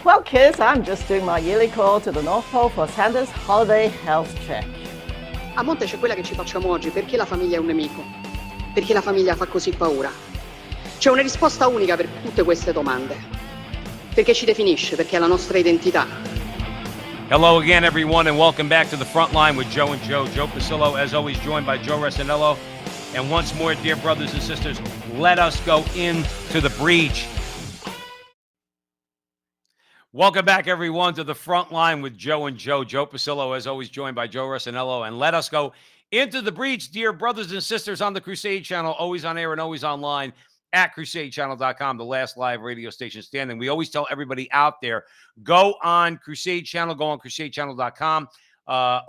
Well, kids, I'm just doing my yearly call to the North Pole for Santa's holiday health check. A monte c'è quella che ci facciamo oggi, perché la famiglia è un nemico? Perché la famiglia fa così paura? C'è una risposta unica per tutte queste domande. Perché ci definisce, perché è la nostra identità. Hello again, everyone, and welcome back to the Frontline with Joe and Joe. Joe Pasillo, as always, joined by Joe Resinello. And once more, dear brothers and sisters, let us go into the breach. Welcome back, everyone, to the Frontline with Joe and Joe. Joe Pasillo, as always, joined by Joe Resinello. And let us go into the breach, dear brothers and sisters, on the Crusade Channel, always on air and always online at crusadechannel.com, the last live radio station standing. We always tell everybody out there, go on Crusade Channel, go on crusadechannel.com,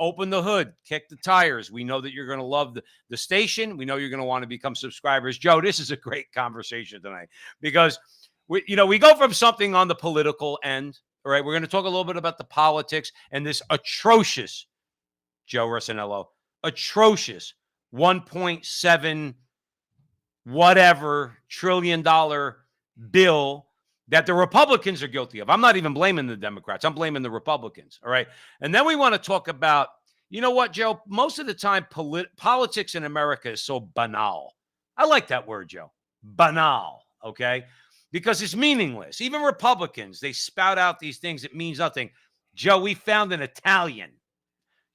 open the hood, kick the tires. We know that you're going to love the station. We know you're going to want to become subscribers. Joe, this is a great conversation tonight because we go from something on the political end, all right? We're going to talk a little bit about the politics and this atrocious, Joe Resinello, atrocious 1.7 whatever trillion dollar bill that the Republicans are guilty of. I'm not even blaming the Democrats. I'm blaming the Republicans, all right? And then we want to talk about, you know what, Joe? Most of the time, politics in America is so banal. I like that word, Joe. Banal, okay? Because it's meaningless. Even Republicans, they spout out these things that means nothing. Joe, we found an Italian.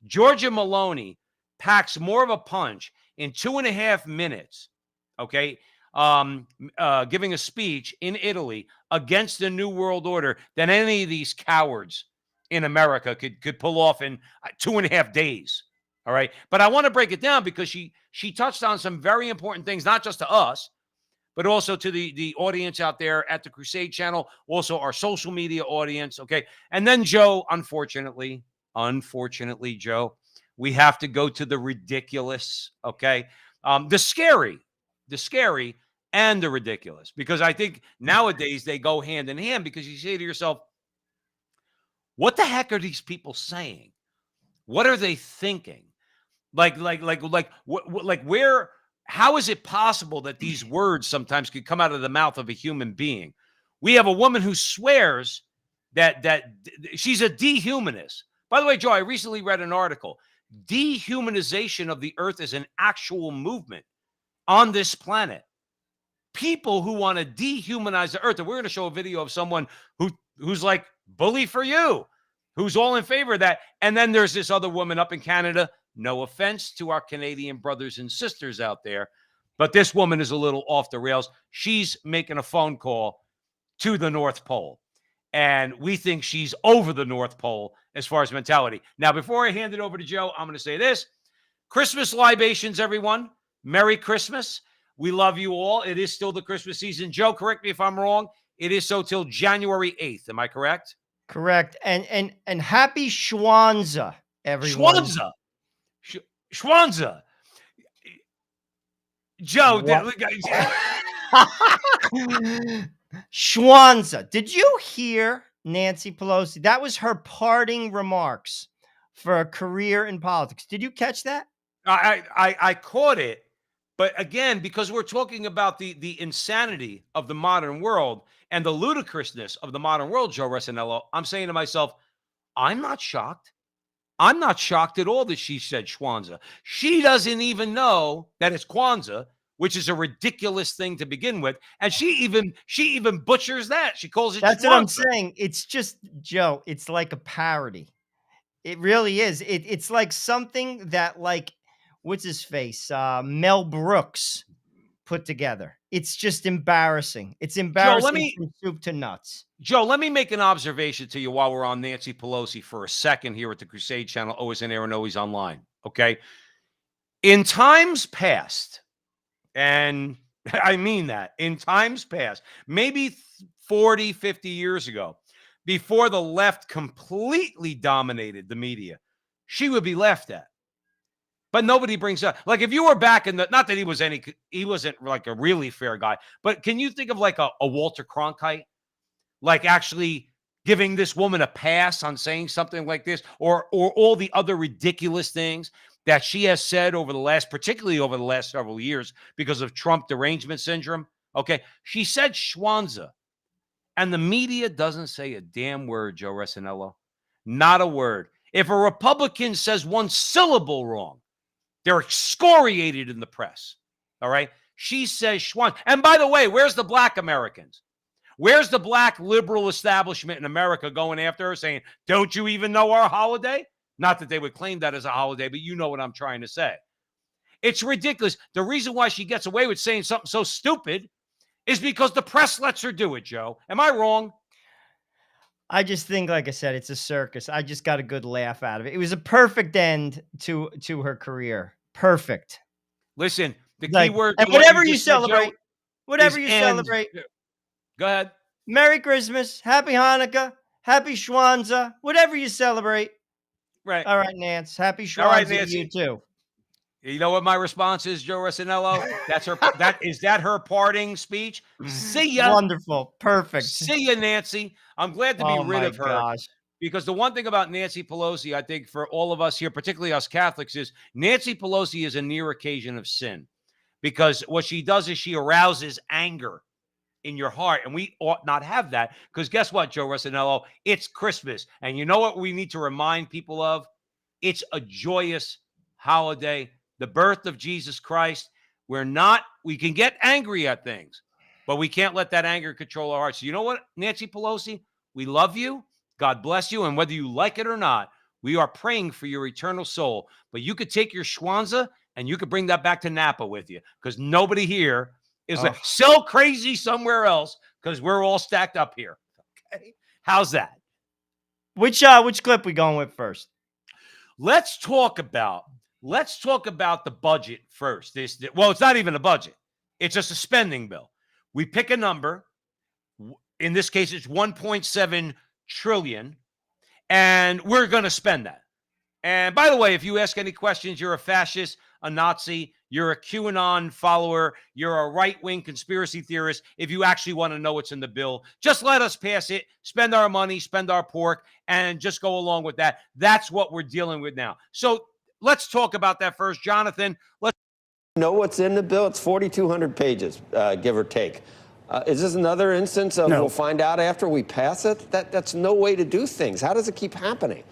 Giorgia Meloni packs more of a punch in 2.5 minutes, okay, giving a speech in Italy against the New World Order than any of these cowards in America could pull off in 2.5 days, all right? But I want to break it down because she touched on some very important things, not just to us, but also to the audience out there at the Crusade Channel, also our social media audience, okay? And then, Joe, unfortunately, Joe, we have to go to the ridiculous, okay? The scary, and the ridiculous, because I think nowadays they go hand in hand because you say to yourself, what the heck are these people saying? What are they thinking? Like where... How is it possible that these words sometimes could come out of the mouth of a human being? We have a woman who swears that she's a dehumanist. By the way, Joe, I recently read an article. Dehumanization of the earth is an actual movement on this planet. People who want to dehumanize the earth. And we're going to show a video of someone who's like, bully for you, who's all in favor of that. And then there's this other woman up in Canada. No offense to our Canadian brothers and sisters out there, but this woman is a little off the rails. She's making a phone call to the North Pole, and we think she's over the North Pole as far as mentality. Now, before I hand it over to Joe, I'm going to say this. Christmas libations, everyone. Merry Christmas. We love you all. It is still the Christmas season. Joe, correct me if I'm wrong. It is so till January 8th. Am I correct? Correct. And happy Schwanza, everyone. Schwanza. Joe, Schwanza. Did you hear Nancy Pelosi? That was her parting remarks for a career in politics. Did you catch that? I caught it. But again, because we're talking about the insanity of the modern world and the ludicrousness of the modern world, Joe Resinello, I'm saying to myself, I'm not shocked. I'm not shocked at all that she said Schwanza. She doesn't even know that it's Kwanzaa, which is a ridiculous thing to begin with. And she even butchers that. She calls it That's Schwanza. what I'm saying. It's just, Joe, it's like a parody. It really is. It's like something that, like, what's his face? Mel Brooks put together. It's just embarrassing. It's embarrassing from soup to nuts. Joe, let me make an observation to you while we're on Nancy Pelosi for a second here at the Crusade Channel, always in air and always online, okay? In times past, and I mean that, in times past, maybe 40, 50 years ago, before the left completely dominated the media, she would be laughed at. But nobody brings up, like, if you were back in the, not that he wasn't like a really fair guy, but can you think of like a Walter Cronkite, like actually giving this woman a pass on saying something like this, or all the other ridiculous things that she has said particularly over the last several years because of Trump derangement syndrome? Okay. She said Schwanza. And the media doesn't say a damn word, Joe Resinello. Not a word. If a Republican says one syllable wrong, they're excoriated in the press. All right. She says Schwan. And by the way, where's the black Americans? Where's the black liberal establishment in America going after her saying, don't you even know our holiday? Not that they would claim that as a holiday, but you know what I'm trying to say. It's ridiculous. The reason why she gets away with saying something so stupid is because the press lets her do it, Joe. Am I wrong? I just think, like I said, it's a circus. I just got a good laugh out of it. It was a perfect end to her career. Perfect. Listen, the key Like, word, and what whatever you just said, Joe, celebrate, whatever is you end. celebrate. Go ahead. Merry Christmas, Happy Hanukkah, Happy Schwanza, whatever you celebrate. Right. All right, Nance. Happy All right, Schwanza to Nancy. you too. You know what my response is, Joe Resinello? That's her. That her parting speech? See ya. Wonderful. Perfect. See ya, Nancy. I'm glad to be Oh rid my of her. gosh. Because the one thing about Nancy Pelosi, I think for all of us here, particularly us Catholics, is Nancy Pelosi is a near occasion of sin. Because what she does is she arouses anger in your heart. And we ought not have that. Because guess what, Joe Resinello? It's Christmas. And you know what we need to remind people of? It's a joyous holiday, the birth of Jesus Christ. We can get angry at things, but we can't let that anger control our hearts. So you know what, Nancy Pelosi? We love you. God bless you. And whether you like it or not, we are praying for your eternal soul. But you could take your Schwanza and you could bring that back to Napa with you, because nobody here is like so crazy somewhere else, because we're all stacked up here. Okay. How's that? Which clip we going with first? Let's talk about the budget first. Well, it's not even a budget. It's just a spending bill. We pick a number. In this case, it's 1.7 trillion, and we're going to spend that. And by the way, if you ask any questions, you're a fascist, a Nazi, you're a QAnon follower, you're a right-wing conspiracy theorist. If you actually want to know what's in the bill, just let us pass it, spend our money, spend our pork, and just go along with that. That's what we're dealing with now. So let's talk about that first. Jonathan, let's know what's in the bill. It's 4,200 pages, give or take. Is this another instance of we'll find out after we pass it? That's no way to do things. How does it keep happening?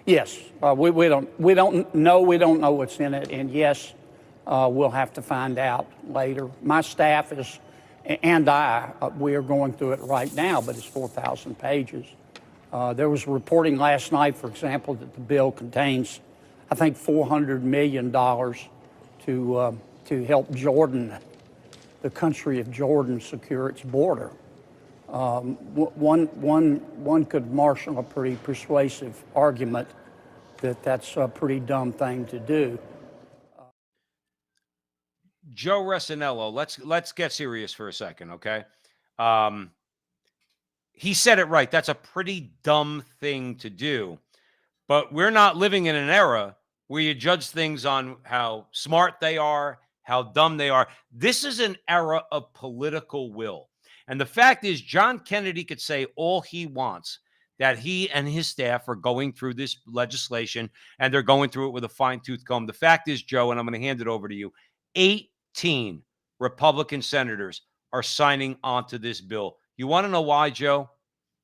Yes, we don't know what's in it, and yes, we'll have to find out later. My staff we are going through it right now, but it's 4,000 pages. There was reporting last night, for example, that the bill contains, I think, $400 million to help Jordan, the country of Jordan, secure its border. One could marshal a pretty persuasive argument that that's a pretty dumb thing to do. Joe Resinello, let's get serious for a second, okay? He said it right. That's a pretty dumb thing to do. But we're not living in an era where you judge things on how smart they are, how dumb they are. This is an era of political will. And the fact is, John Kennedy could say all he wants, that he and his staff are going through this legislation and they're going through it with a fine-tooth comb. The fact is, Joe, and I'm going to hand it over to you, 18 Republican senators are signing onto this bill. You want to know why, Joe?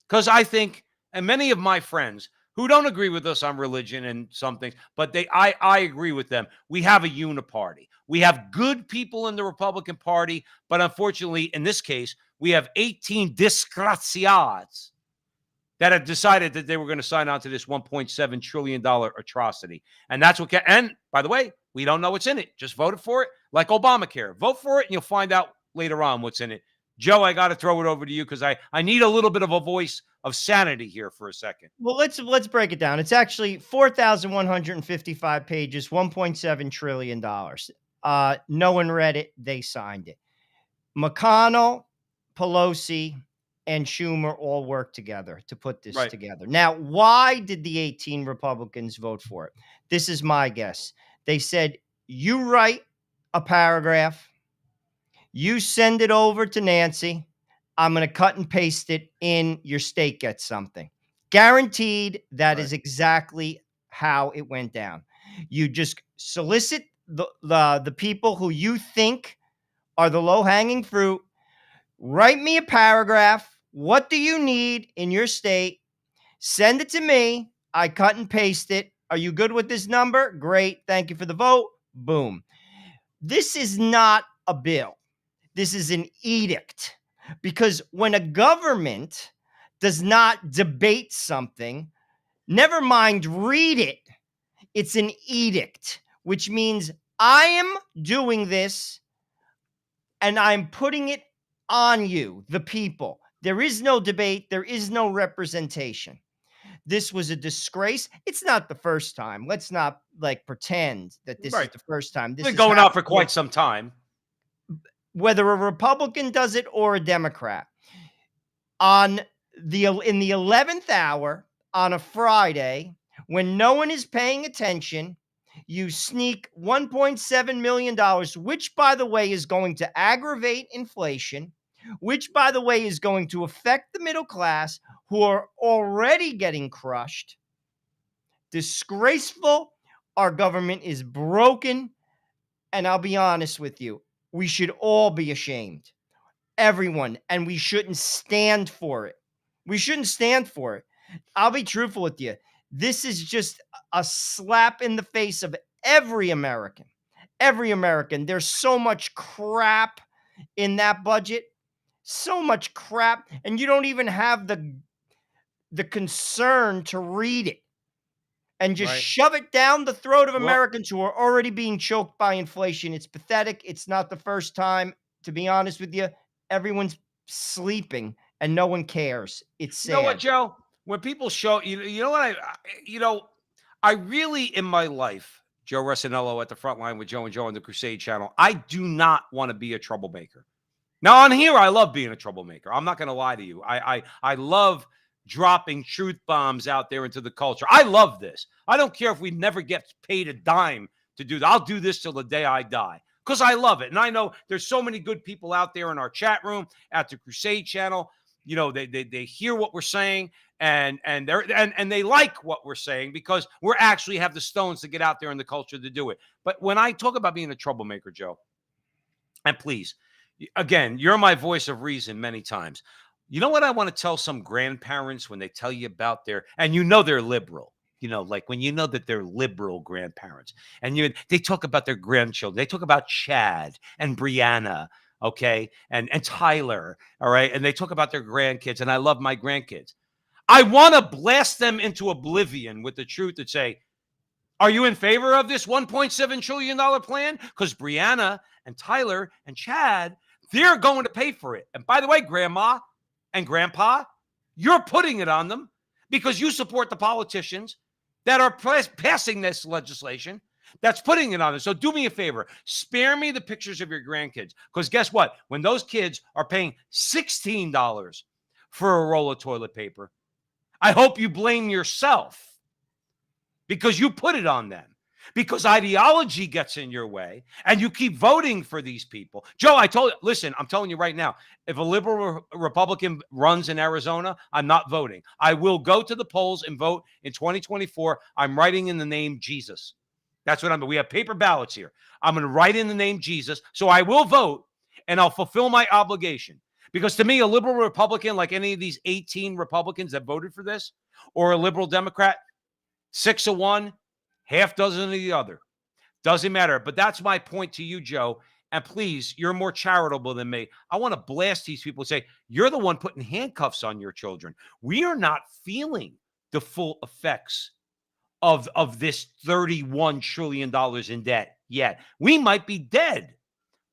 Because I think, and many of my friends who don't agree with us on religion and some things, but I agree with them. We have a uniparty. We have good people in the Republican Party, but unfortunately, in this case, we have 18 disgraciados that have decided that they were going to sign on to this $1.7 trillion atrocity. And that's what, and by the way, we don't know what's in it. Just voted for it like Obamacare. Vote for it and you'll find out later on what's in it. Joe, I got to throw it over to you because I need a little bit of a voice of sanity here for a second. Well, let's break it down. It's actually 4,155 pages, $1.7 trillion. No one read it. They signed it. McConnell, Pelosi, and Schumer all worked together to put this together. Now, why did the 18 Republicans vote for it? This is my guess. They said, you write a paragraph, you send it over to Nancy, I'm going to cut and paste it in, your state gets something. Guaranteed that is exactly how it went down. You just solicit the people who you think are the low-hanging fruit. Write me a paragraph. What do you need in your state? Send it to me. I cut and paste it. Are you good with this number? Great. Thank you for the vote. Boom. This is not a bill. This is an edict. Because when a government does not debate something, never mind read it, it's an edict, which means I am doing this and I'm putting it on you, the people. There is no debate. There is no representation. This was a disgrace. It's not the first time. Let's not pretend that this is the first time. This Been is going on for quite some time. Whether a Republican does it or a Democrat. In the 11th hour on a Friday, when no one is paying attention, you sneak $1.7 million, which, by the way, is going to aggravate inflation, which, by the way, is going to affect the middle class who are already getting crushed. Disgraceful. Our government is broken. And I'll be honest with you, we should all be ashamed. Everyone. And we shouldn't stand for it. We shouldn't stand for it. I'll be truthful with you. This is just a slap in the face of every American. Every American. There's so much crap in that budget. So much crap. And you don't even have the concern to read it. And just shove it down the throat of Americans who are already being choked by inflation. It's pathetic. It's not the first time. To be honest with you, everyone's sleeping and no one cares. It's sad. You know what, Joe? When people show you know what I really in my life, Joe Rossinello at the Frontline with Joe and Joe on the Crusade channel, I do not want to be a troublemaker. Now on here, I love being a troublemaker. I'm not going to lie to you. I love dropping truth bombs out there into the culture. I love this. I don't care if we never get paid a dime to do that. I'll do this till the day I die because I love it. And I know there's so many good people out there in our chat room at the Crusade channel. You know, they hear what we're saying and they like what we're saying because we're actually have the stones to get out there in the culture to do it. But when I talk about being a troublemaker, Joe, and please, again, you're my voice of reason many times. You know what I want to tell some grandparents when they tell you about and you know they're liberal, you know, like when you know that they're liberal grandparents and they talk about their grandchildren. They talk about Chad and Brianna, okay, and Tyler, all right, and they talk about their grandkids, and I love my grandkids. I want to blast them into oblivion with the truth and say, are you in favor of this $1.7 trillion plan? Because Brianna and Tyler and Chad, they're going to pay for it. And by the way, Grandma and Grandpa, you're putting it on them because you support the politicians that are passing this legislation that's putting it on them. So do me a favor. Spare me the pictures of your grandkids. Because guess what? When those kids are paying $16 for a roll of toilet paper, I hope you blame yourself because you put it on them. Because ideology gets in your way and you keep voting for these people. Joe, I'm telling you right now, if a liberal Republican runs in Arizona, I'm not voting. I will go to the polls and vote in 2024. I'm writing in the name Jesus. That's what I'm doing. We have paper ballots here. I'm going to write in the name Jesus. So I will vote and I'll fulfill my obligation. Because to me, a liberal Republican, like any of these 18 Republicans that voted for this, or a liberal Democrat, 6 of one, half dozen of the other. Doesn't matter. But that's my point to you, Joe. And please, you're more charitable than me. I want to blast these people and say, you're the one putting handcuffs on your children. We are not feeling the full effects of this $31 trillion in debt yet. We might be dead.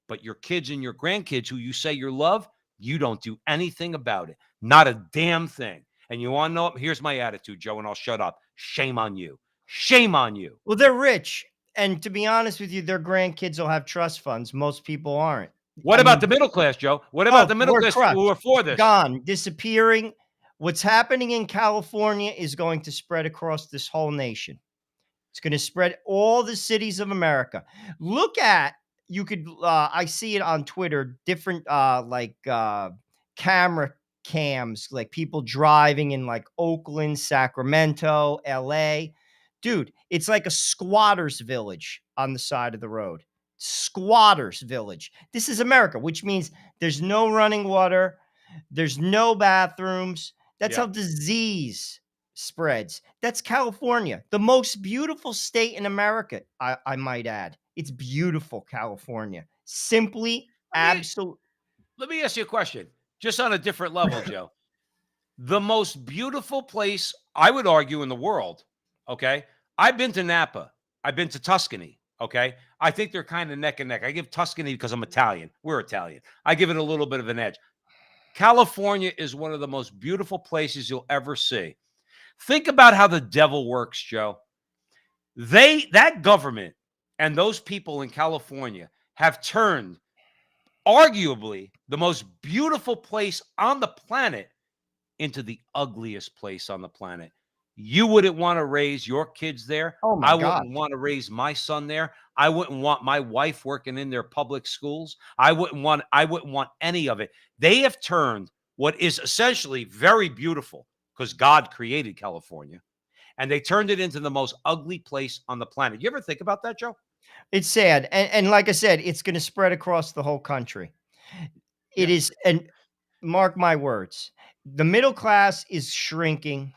But your kids and your grandkids who you say you love, you don't do anything about it. Not a damn thing. And you want to know, here's my attitude, Joe, and I'll shut up. Shame on you. Shame on you. Well, they're rich. And to be honest with you, their grandkids will have trust funds. Most people aren't. What about the middle class, Joe? What about the middle class who are for this? Gone, disappearing. What's happening in California is going to spread across this whole nation. It's going to spread all the cities of America. Look at, I see it on Twitter, different camera cams, like people driving in like Oakland, Sacramento, LA. Dude, it's like a squatter's village on the side of the road. squatters village. This is America, which means there's no running water, there's no bathrooms. That's how disease spreads. That's California, the most beautiful state in America, I might add. It's beautiful, California. Simply absolute. Let me ask you a question, just on a different level, Joe. The most beautiful place, I would argue, in the world, okay? I've been to Napa. I've been to Tuscany, okay? I think they're kind of neck and neck. I give Tuscany because I'm Italian. We're Italian. I give it a little bit of an edge. California is one of the most beautiful places you'll ever see. Think about how the devil works, Joe. That government and those people in California have turned arguably the most beautiful place on the planet into the ugliest place on the planet. You wouldn't want to raise your kids there. Oh my I God. wouldn't want to raise my son there. I wouldn't want my wife working in their public schools. I wouldn't want any of it. They have turned what is essentially very beautiful, because God created California, and they turned it into the most ugly place on the planet. You ever think about that, Joe? It's sad. And like I said, it's going to spread across the whole country. It Yeah. is, and mark my words, the middle class is shrinking.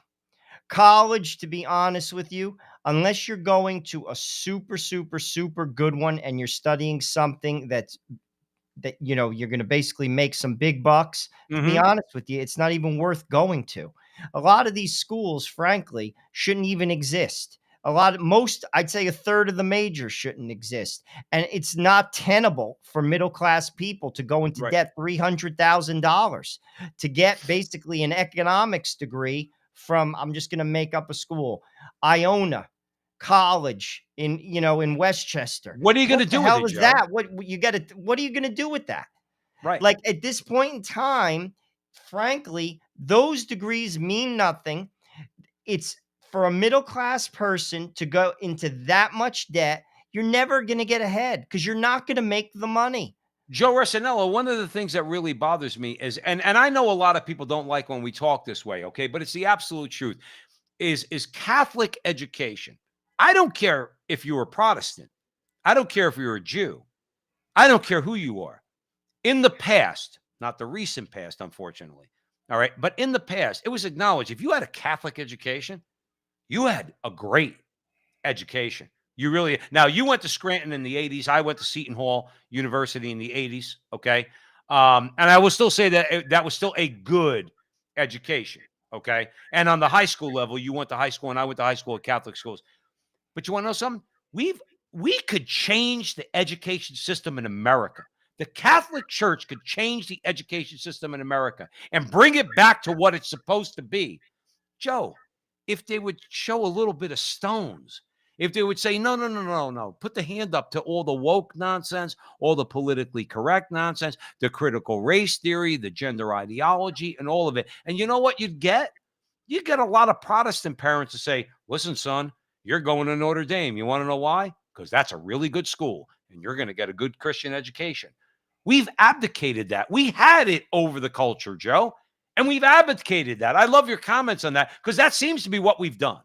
College, to be honest with you, unless you're going to a super, super, super good one and you're studying something that you're going to basically make some big bucks, to be honest with you, it's not even worth going to. A lot of these schools, frankly, shouldn't even exist. I'd say a third of the majors shouldn't exist. And it's not tenable for middle class people to go into Right. debt $300,000 to get basically an economics degree from, I'm just going to make up a school, Iona College in Westchester. What are you going to do What the with hell it, is Joe? that? What are you going to do with that? Right. Like, at this point in time, frankly, those degrees mean nothing. It's for a middle class person to go into that much debt. You're never going to get ahead because you're not going to make the money. Joe Rossinello, one of the things that really bothers me is, and I know a lot of people don't like when we talk this way, okay, but it's the absolute truth, is Catholic education. I don't care if you're a Protestant. I don't care if you're a Jew. I don't care who you are. In the past, not the recent past, unfortunately, all right, but in the past, it was acknowledged if you had a Catholic education, you had a great education. You really, now you went to Scranton in the 80s. I went to Seton Hall University in the 80s. Okay. And I will still say that that was still a good education. Okay. And on the high school level, you went to high school and I went to high school at Catholic schools. But you want to know something? We could change the education system in America. The Catholic Church could change the education system in America and bring it back to what it's supposed to be. Joe, if they would show a little bit of stones, if they would say, no, no, no, no, no, put the hand up to all the woke nonsense, all the politically correct nonsense, the critical race theory, the gender ideology, and all of it. And you know what you'd get? You'd get a lot of Protestant parents to say, listen, son, you're going to Notre Dame. You want to know why? Because that's a really good school and you're going to get a good Christian education. We've abdicated that. We had it over the culture, Joe. And we've abdicated that. I love your comments on that because that seems to be what we've done.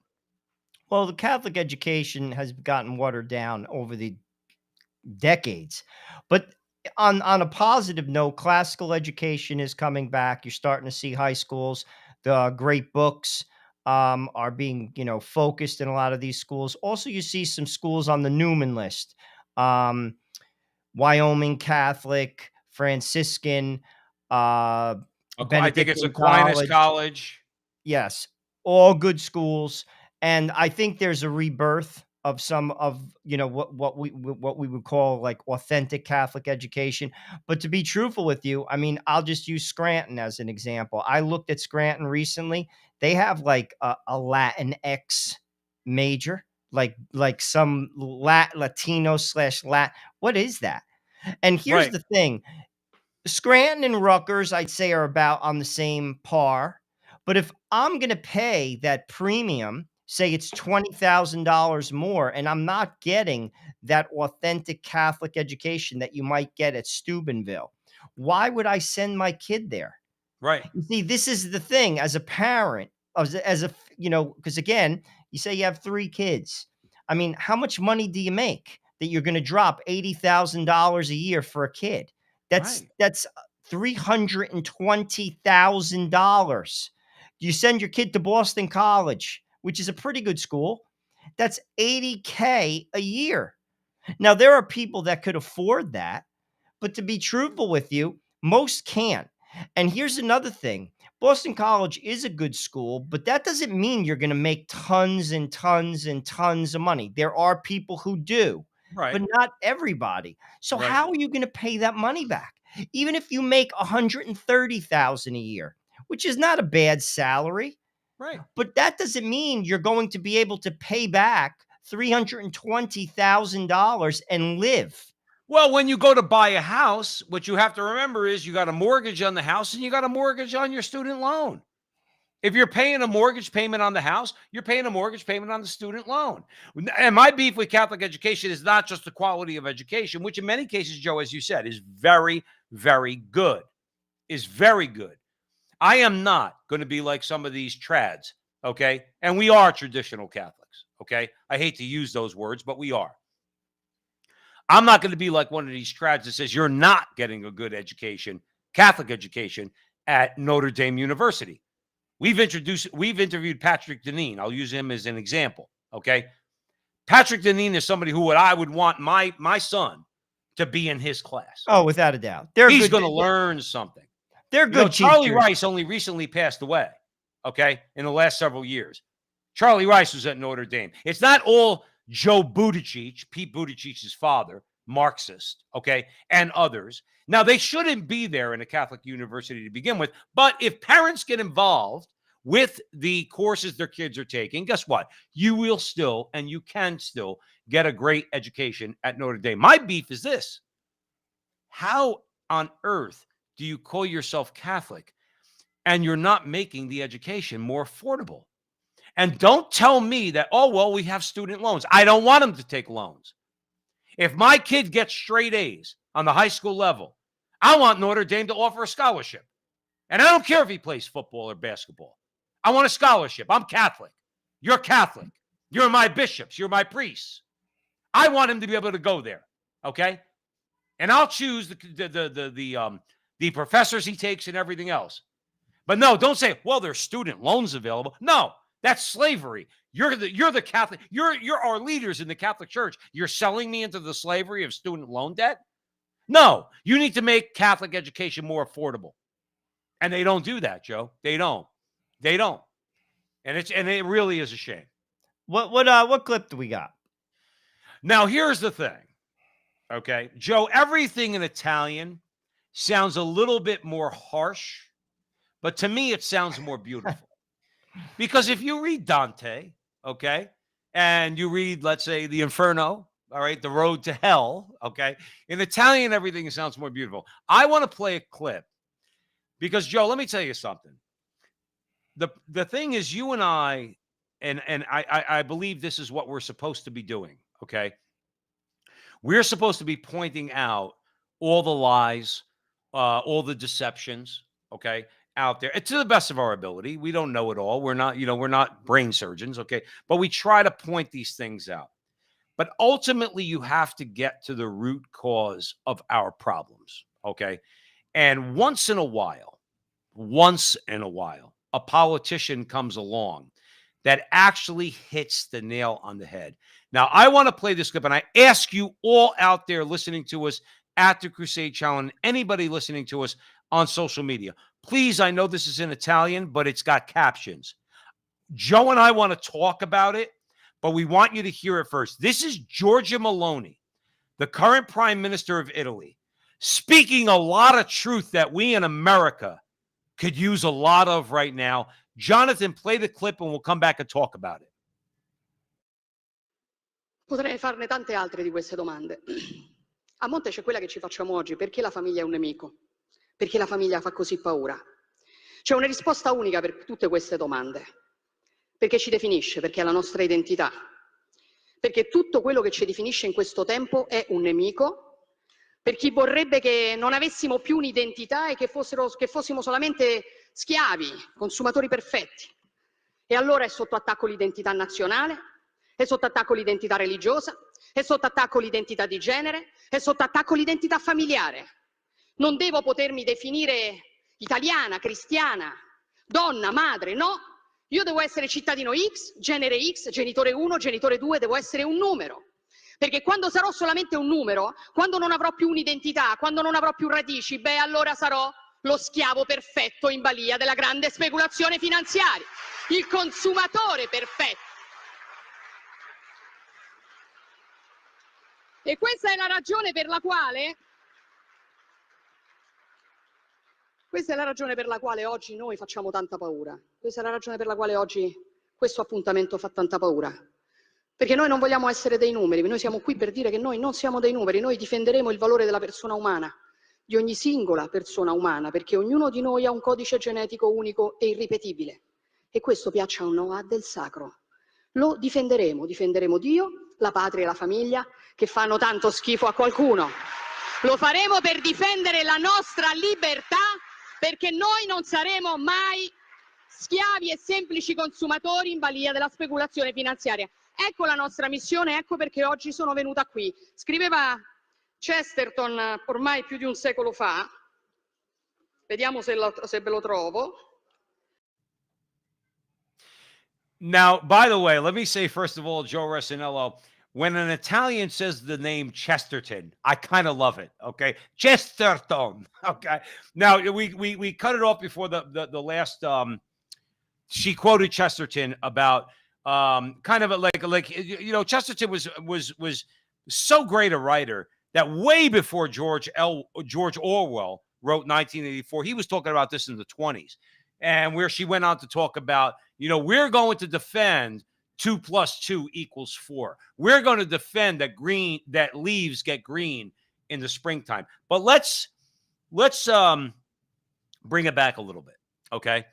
Well, the Catholic education has gotten watered down over the decades. But on a positive note, classical education is coming back. You're starting to see high schools. The great books are being, focused in a lot of these schools. Also, you see some schools on the Newman list. Wyoming Catholic, Franciscan, I think it's Benedictine Aquinas College. Yes, all good schools, and I think there's a rebirth of some of what we would call like authentic Catholic education. But to be truthful with you, I mean, I'll just use Scranton as an example. I looked at Scranton recently. They have like a Latinx major, like some Latino / Lat. What is that? And here's Right. the thing. Scranton and Rutgers, I'd say, are about on the same par. But if I'm going to pay that premium, say it's $20,000 more, and I'm not getting that authentic Catholic education that you might get at Steubenville, why would I send my kid there? Right. You see, this is the thing as a parent, because again, you say you have 3 kids. I mean, how much money do you make? that you're going to drop $80,000 a year for a kid. That's Right. that's $320,000. You send your kid to Boston College, which is a pretty good school. That's $80K a year. Now, there are people that could afford that, but to be truthful with you, most can't. And here's another thing. Boston College is a good school, but that doesn't mean you're going to make tons and tons and tons of money. There are people who do, Right. but not everybody. So Right. how are you going to pay that money back? Even if you make $130,000 a year, which is not a bad salary, Right. but that doesn't mean you're going to be able to pay back $320,000 and live. Well, when you go to buy a house, what you have to remember is you got a mortgage on the house and you got a mortgage on your student loan. If you're paying a mortgage payment on the house, you're paying a mortgage payment on the student loan. And my beef with Catholic education is not just the quality of education, which in many cases, Joe, as you said, is very, very good. Is very good. I am not going to be like some of these trads, okay? And we are traditional Catholics, okay? I hate to use those words, but we are. I'm not going to be like one of these trads that says you're not getting a good education, Catholic education, at Notre Dame University. We've interviewed Patrick Deneen. I'll use him as an example, okay? Patrick Deneen is somebody who I would want my son to be in his class. Oh, without a doubt. He's going to learn something. They're good. Charlie Rice only recently passed away, okay, in the last several years. Charlie Rice was at Notre Dame. It's not all Joe Buttigieg, Pete Buttigieg's father, Marxist, okay, and others. Now, they shouldn't be there in a Catholic university to begin with, but if parents get involved with the courses their kids are taking, guess what? You will still, and you can still, get a great education at Notre Dame. My beef is this. How on earth do you call yourself Catholic and you're not making the education more affordable? And don't tell me that, oh, well, we have student loans. I don't want them to take loans. If my kid gets straight A's on the high school level, I want Notre Dame to offer a scholarship. And I don't care if he plays football or basketball. I want a scholarship. I'm Catholic. You're Catholic. You're my bishops. You're my priests. I want him to be able to go there. Okay? And I'll choose the professors he takes and everything else. But no, don't say, well, there's student loans available. No, that's slavery. You're the Catholic. You're our leaders in the Catholic Church. You're selling me into the slavery of student loan debt? No, you need to make Catholic education more affordable. And they don't do that, Joe. They don't. And it really is a shame. What clip do we got? Now, here's the thing. Okay, Joe, everything in Italian sounds a little bit more harsh, but to me, it sounds more beautiful. Because if you read Dante, okay, and you read, let's say, the Inferno, all right, the road to hell, okay, in Italian, everything sounds more beautiful. I want to play a clip because, Joe, let me tell you something. The thing is, you and I believe this is what we're supposed to be doing, okay? We're supposed to be pointing out all the lies, all the deceptions, okay, out there, to the best of our ability. We don't know it all. We're not brain surgeons, okay, but we try to point these things out. But ultimately, you have to get to the root cause of our problems, okay? And once in a while, a politician comes along that actually hits the nail on the head. Now, I want to play this clip, and I ask you all out there listening to us at the Crusade Channel and anybody listening to us on social media, please, I know this is in Italian, but it's got captions. Joe and I want to talk about it, but we want you to hear it first. This is Giorgia Meloni, the current Prime Minister of Italy, speaking a lot of truth that we in America could use a lot of right now. Jonathan, play the clip and we'll come back and talk about it. Potrei farne tante altre di queste domande. A monte c'è quella che ci facciamo oggi: perché la famiglia è un nemico? Perché la famiglia fa così paura? C'è una risposta unica per tutte queste domande. Perché ci definisce, perché è la nostra identità. Perché tutto quello che ci definisce in questo tempo è un nemico, per chi vorrebbe che non avessimo più un'identità e che fossimo solamente schiavi, consumatori perfetti. E allora è sotto attacco l'identità nazionale, è sotto attacco l'identità religiosa, è sotto attacco l'identità di genere, è sotto attacco l'identità familiare. Non devo potermi definire italiana, cristiana, donna, madre, no. Io devo essere cittadino X, genitore 1, genitore 2, devo essere un numero. Perché quando sarò solamente un numero, quando non avrò più un'identità, quando non avrò più radici, beh, allora sarò lo schiavo perfetto in balia della grande speculazione finanziaria, il consumatore perfetto. E questa è la ragione per la quale oggi noi facciamo tanta paura. Questa è la ragione per la quale oggi questo appuntamento fa tanta paura. Perché noi non vogliamo essere dei numeri, noi siamo qui per dire che noi non siamo dei numeri, noi difenderemo il valore della persona umana, di ogni singola persona umana, perché ognuno di noi ha un codice genetico unico e irripetibile. E questo, piaccia o no, ha del sacro. Lo difenderemo Dio, la patria e la famiglia, che fanno tanto schifo a qualcuno. Lo faremo per difendere la nostra libertà, perché noi non saremo mai schiavi e semplici consumatori in balia della speculazione finanziaria. Ecco la nostra missione, ecco perché oggi sono venuta qui. Scriveva Chesterton ormai più di un secolo fa, vediamo se ve lo trovo. Now, by the way, let me say, first of all, Joe Resinello, when an Italian says the name Chesterton, I kind of love it. Okay. Chesterton. Okay. Now we cut it off before the last, she quoted Chesterton about, kind of like, you know, Chesterton was so great a writer that way before George Orwell wrote 1984, he was talking about this in the 20s, and where she went on to talk about, you know, we're going to defend 2 + 2 = 4. We're going to defend that leaves get green in the springtime. But let's bring it back a little bit, okay?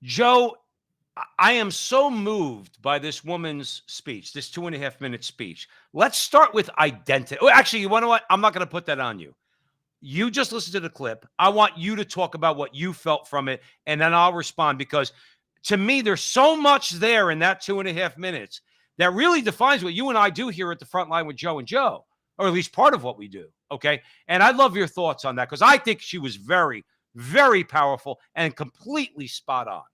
Joe, I am so moved by this woman's speech, this 2.5-minute speech. Let's start with identity. Oh, actually, you know what? I'm not going to put that on you. You just listen to the clip. I want you to talk about what you felt from it, and then I'll respond, because to me, there's so much there in that 2.5 minutes that really defines what you and I do here at the front line with Joe and Joe, or at least part of what we do, okay? And I'd love your thoughts on that, because I think she was very, very powerful and completely spot on.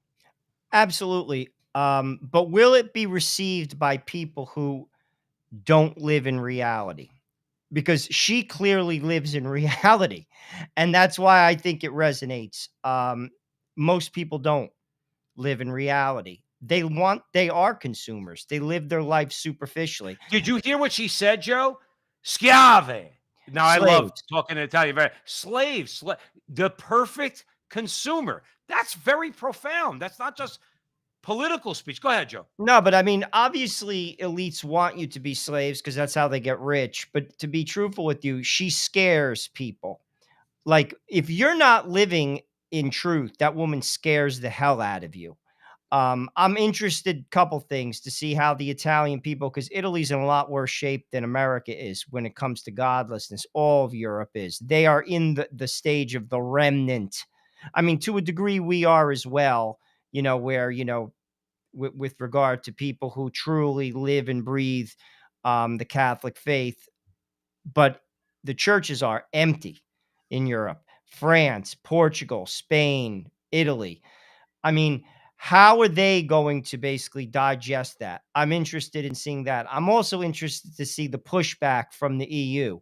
Absolutely. But will it be received by people who don't live in reality? Because she clearly lives in reality. And that's why I think it resonates. Most people don't live in reality. They are consumers. They live their life superficially. Did you hear what she said, Joe? Schiave. Now, I love Slaves. talking in Italian. Slaves. The perfect consumer. That's very profound. That's not just political speech. Go ahead, Joe. No, but I mean, obviously, elites want you to be slaves because that's how they get rich. But to be truthful with you, she scares people. Like, if you're not living in truth, that woman scares the hell out of you. I'm interested, couple things, to see how the Italian people, because Italy's in a lot worse shape than America is when it comes to godlessness. All of Europe is. They are in the stage of the remnant. I mean, to a degree, we are as well, you know, where, you know, with regard to people who truly live and breathe the Catholic faith. But the churches are empty in Europe. France, Portugal, Spain, Italy. I mean, how are they going to basically digest that? I'm interested in seeing that. I'm also interested to see the pushback from the EU.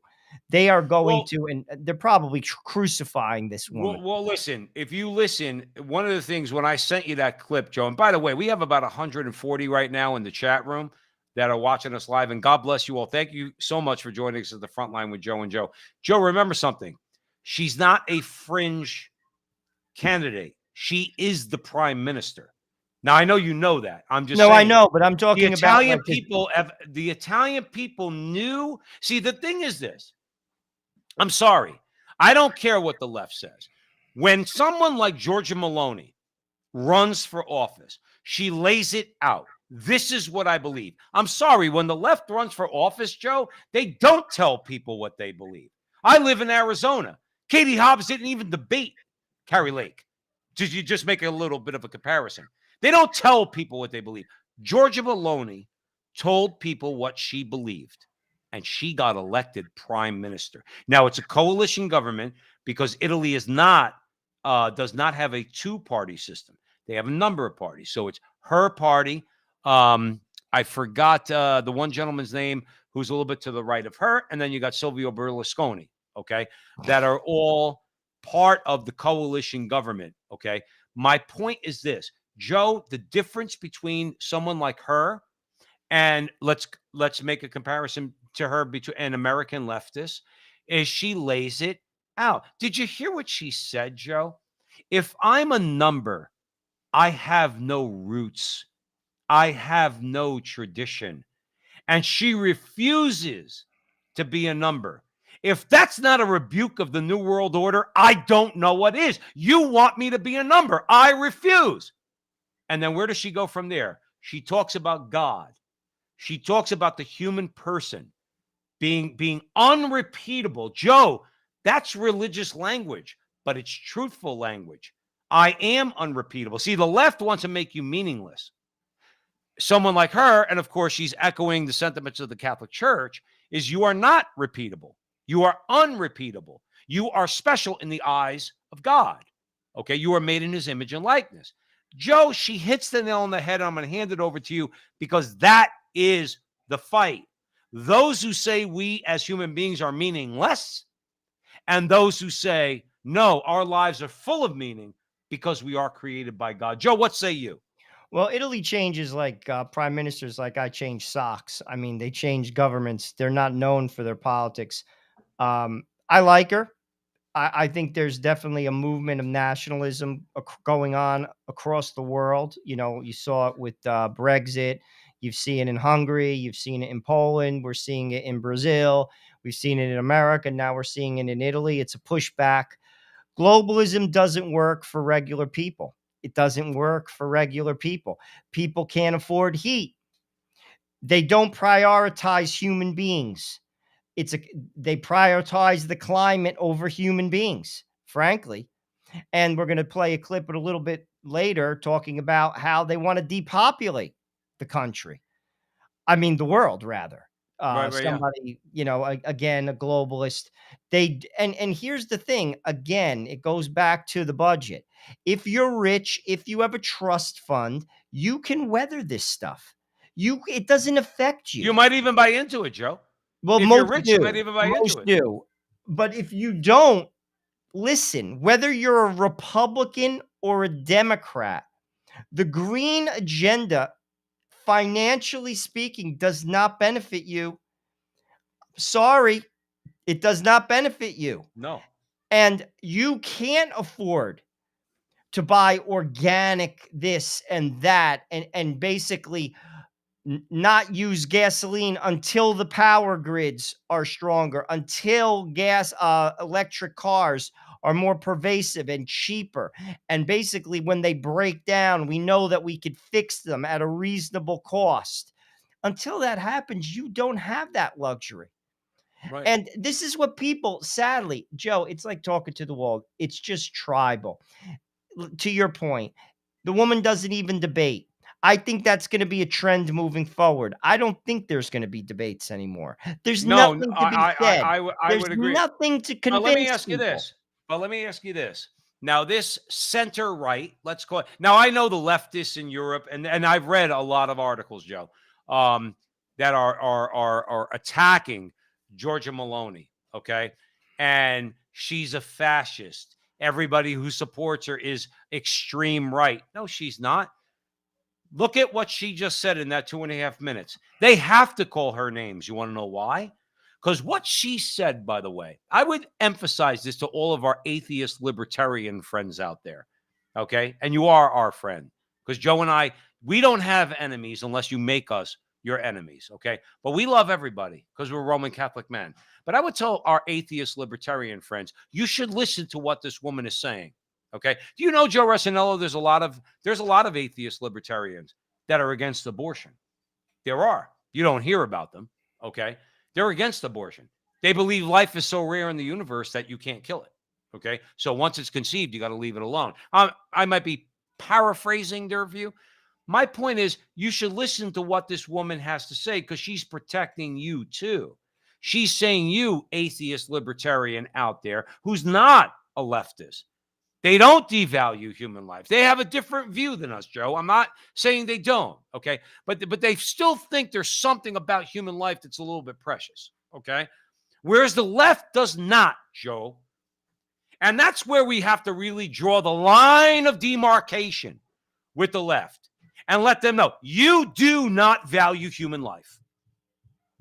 They are going to, and they're probably crucifying this woman. Well, listen, if you listen, one of the things when I sent you that clip, Joe, and by the way, we have about 140 right now in the chat room that are watching us live, and God bless you all. Thank you so much for joining us at the front line with Joe and Joe. Joe, remember something. She's not a fringe candidate. She is the prime minister. Now, I know you know that. I'm just saying. I know, but I'm talking about Italian people. The Italian people knew. See, the thing is this. I'm sorry. I don't care what the left says. When someone like Giorgia Meloni runs for office, she lays it out. This is what I believe. I'm sorry. When the left runs for office, Joe, they don't tell people what they believe. I live in Arizona. Katie Hobbs didn't even debate Carrie Lake. Did you just make a little bit of a comparison? They don't tell people what they believe. Giorgia Meloni told people what she believed, and she got elected prime minister. Now it's a coalition government because Italy is not does not have a two-party system. They have a number of parties. So it's her party. I forgot the one gentleman's name who's a little bit to the right of her, and then you got Silvio Berlusconi, okay, that are all part of the coalition government, okay? My point is this, Joe, the difference between someone like her and let's make a comparison to her between an American leftist is she lays it out. Did you hear what she said, Joe? If I'm a number, I have no roots. I have no tradition. And she refuses to be a number. If that's not a rebuke of the New World Order, I don't know what is. You want me to be a number. I refuse. And then where does she go from there? She talks about God. She talks about the human person being unrepeatable. Joe, that's religious language, but it's truthful language. I am unrepeatable. See, the left wants to make you meaningless. Someone like her, and of course, she's echoing the sentiments of the Catholic Church, is you are not repeatable. You are unrepeatable. You are special in the eyes of God. Okay, you are made in his image and likeness. Joe, she hits the nail on the head. I'm going to hand it over to you because that is the fight. Those who say we as human beings are meaningless, and those who say, no, our lives are full of meaning because we are created by God. Joe, what say you? Well, Italy changes like prime ministers, like I change socks. I mean, they change governments. They're not known for their politics. I like her. I think there's definitely a movement of nationalism going on across the world. You know, you saw it with Brexit. You've seen it in Hungary. You've seen it in Poland. We're seeing it in Brazil. We've seen it in America. Now we're seeing it in Italy. It's a pushback. Globalism doesn't work for regular people. It doesn't work for regular people. People can't afford heat. They don't prioritize human beings. They prioritize the climate over human beings, frankly. And we're going to play a clip a little bit later talking about how they want to depopulate the country. I mean, the world, rather. Right, yeah. Somebody, you know, again, a globalist. And here's the thing. Again, it goes back to the budget. If you're rich, if you have a trust fund, you can weather this stuff. It doesn't affect you. You might even buy into it, Joe. Well, If most you're rich, do. you might even buy Most into it. do. But if you don't, listen, whether you're a Republican or a Democrat, the green agenda, financially speaking, does not benefit you. Sorry, it does not benefit you. No. And you can't afford to buy organic this and that and basically not use gasoline until the power grids are stronger, until electric cars are more pervasive and cheaper. And basically, when they break down, we know that we could fix them at a reasonable cost. Until that happens, you don't have that luxury. Right. And this is what people, sadly, Joe, it's like talking to the wall. It's just tribal. To your point, the woman doesn't even debate. I think that's going to be a trend moving forward. I don't think there's going to be debates anymore. There's No, nothing to be said. I There's would agree. nothing to convince Let me ask you people. this. But let me ask you this. Now, this center right, let's call it. Now, I know the leftists in Europe, and I've read a lot of articles, Joe, that are attacking Giorgia Meloni. Okay, and she's a fascist. Everybody who supports her is extreme right. No, she's not. Look at what she just said in that 2.5 minutes. They have to call her names. You want to know why? Because what she said, by the way, I would emphasize this to all of our atheist libertarian friends out there. Okay. And you are our friend because Joe and I, we don't have enemies unless you make us your enemies. Okay. But we love everybody because we're Roman Catholic men. But I would tell our atheist libertarian friends, you should listen to what this woman is saying. Okay. Do you know, Joe Rossinello, there's a lot of atheist libertarians that are against abortion. There are. You don't hear about them. Okay. They're against abortion. They believe life is so rare in the universe that you can't kill it. Okay. So once it's conceived, you got to leave it alone. I might be paraphrasing their view, My point is, you should listen to what this woman has to say because she's protecting you too. She's saying, you atheist libertarian out there who's not a leftist, they don't devalue human life. They have a different view than us, Joe. I'm not saying they don't, okay? But they still think there's something about human life that's a little bit precious, okay? Whereas the left does not, Joe. And that's where we have to really draw the line of demarcation with the left and let them know you do not value human life,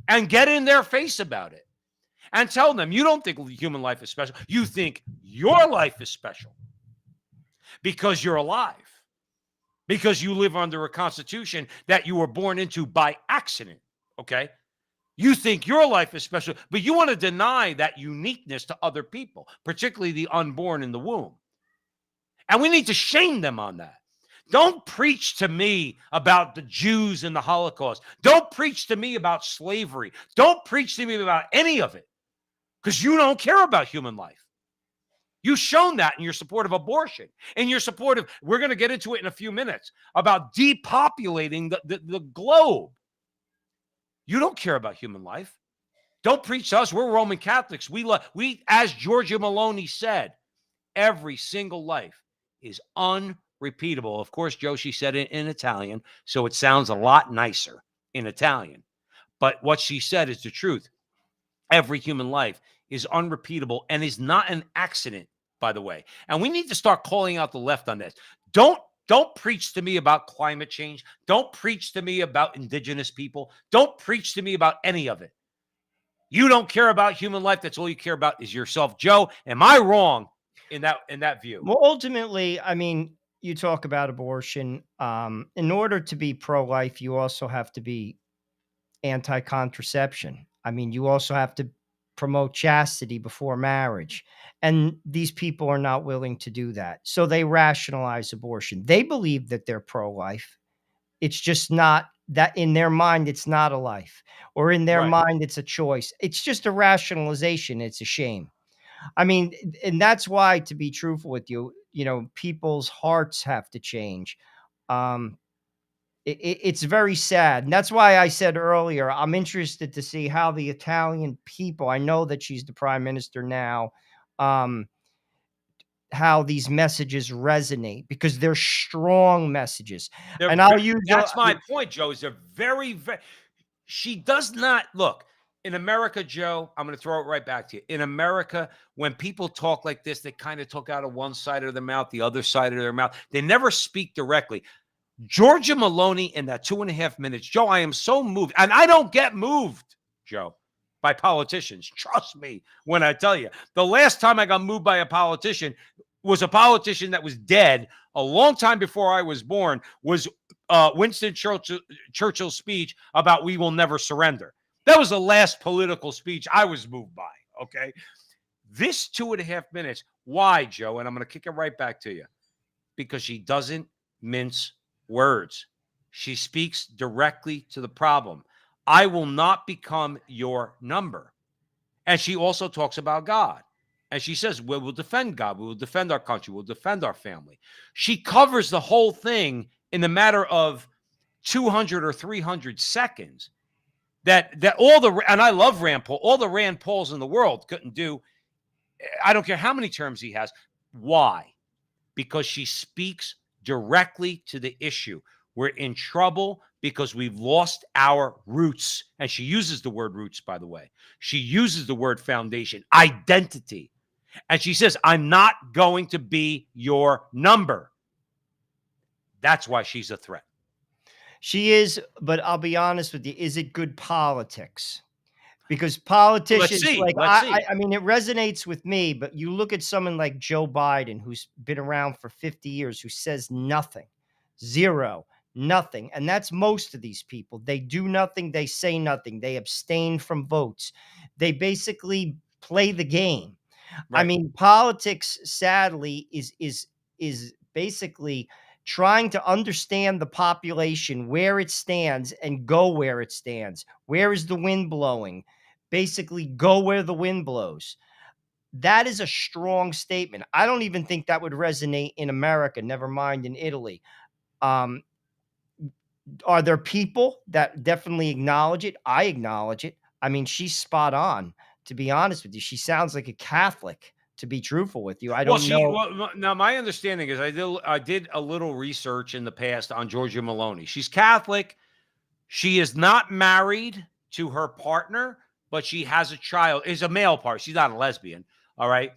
and get in their face about it and tell them you don't think human life is special. You think your life is special because you're alive, because you live under a constitution that you were born into by accident, okay? You think your life is special, but you want to deny that uniqueness to other people, particularly the unborn in the womb. And we need to shame them on that. Don't preach to me about the Jews and the Holocaust. Don't preach to me about slavery. Don't preach to me about any of it, because you don't care about human life. You've shown that in your support of abortion, in your support of, we're going to get into it in a few minutes, about depopulating the globe. You don't care about human life. Don't preach to us. We're Roman Catholics. We, as Giorgia Meloni said, every single life is unrepeatable. Of course, Joe, she said it in Italian, so it sounds a lot nicer in Italian. But what she said is the truth. Every human life is unrepeatable and is not an accident, by the way. And we need to start calling out the left on this. Don't preach to me about climate change. Don't preach to me about indigenous people. Don't preach to me about any of it. You don't care about human life. That's all you care about is yourself. Joe, am I wrong in that view? Well, ultimately, I mean, you talk about abortion. In order to be pro-life, you also have to be anti-contraception. I mean, you also have to promote chastity before marriage. And these people are not willing to do that. So they rationalize abortion. They believe that they're pro-life. It's just not that in their mind, it's not a life, or in their Right. mind, it's a choice. It's just a rationalization. It's a shame. I mean, and that's why, to be truthful with you, people's hearts have to change. Um, it's very sad. And that's why I said earlier, I'm interested to see how the Italian people, I know that she's the prime minister now, how these messages resonate, because they're strong messages. And I'll use that's my point, Joe. Is they're very, very. She does not look in America, Joe. I'm going to throw it right back to you. In America, when people talk like this, they kind of talk out of one side of their mouth, the other side of their mouth. They never speak directly. Giorgia Meloni in that 2.5 minutes, Joe, I am so moved. And I don't get moved, Joe, by politicians. Trust me when I tell you. The last time I got moved by a politician was a politician that was dead a long time before I was born, was Winston Churchill's speech about we will never surrender. That was the last political speech I was moved by, okay? This 2.5 minutes, why, Joe? And I'm going to kick it right back to you. Because she doesn't mince words. She speaks directly to the problem. I will not become your number. And she also talks about God. And she says, we will defend God. We will defend our country. We'll defend our family. She covers the whole thing in the matter of 200 or 300 seconds. That all the, and I love Rand Paul, all the Rand Pauls in the world couldn't do. I don't care how many terms he has. Why? Because she speaks directly to the issue. We're in trouble because we've lost our roots. And she uses the word roots, by the way. She uses the word foundation, identity. And she says, I'm not going to be your number. That's why she's a threat. She is, but I'll be honest with you. Is it good politics? Because politicians, I mean, it resonates with me, but you look at someone like Joe Biden, who's been around for 50 years, who says nothing, zero, nothing. And that's most of these people. They do nothing. They say nothing. They abstain from votes. They basically play the game. Right. I mean, politics, sadly, is basically trying to understand the population, where it stands, and go where it stands. Where is the wind blowing? Basically, go where the wind blows. That is a strong statement. I don't even think that would resonate in America, never mind in Italy. Are there people that definitely acknowledge it? I acknowledge it. I mean, she's spot on, to be honest with you. She sounds like a Catholic, to be truthful with you. I Well, don't know. now my understanding is I did a little research in the past on Georgia Meloni. She's Catholic. She is not married to her partner, but she has a child. Is a male part. She's not a lesbian. All right.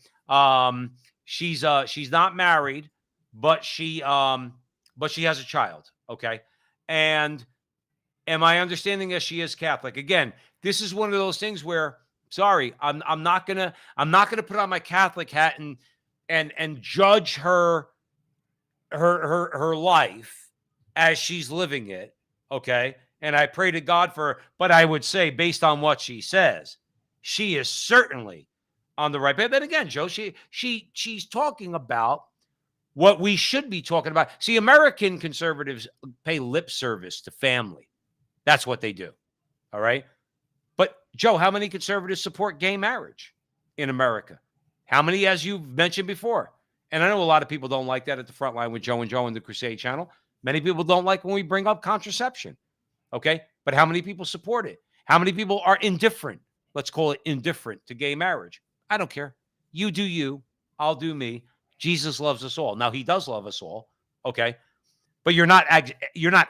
She's not married, but she has a child. Okay. And my understanding is she is Catholic. Again, this is one of those things where, sorry, I'm not gonna put on my Catholic hat and judge her life as she's living it. Okay. And I pray to God for her, but I would say, based on what she says, she is certainly on the right path. But again, Joe, she's talking about what we should be talking about. See, American conservatives pay lip service to family. That's what they do. All right. But Joe, how many conservatives support gay marriage in America? How many, as you've mentioned before? And I know a lot of people don't like that at the front line with Joe and Joe and the Crusade channel. Many people don't like when we bring up contraception. Okay. But how many people support it? How many people are indifferent? Let's call it indifferent to gay marriage. I don't care. You do you. I'll do me. Jesus loves us all. Now, he does love us all. Okay. But you're not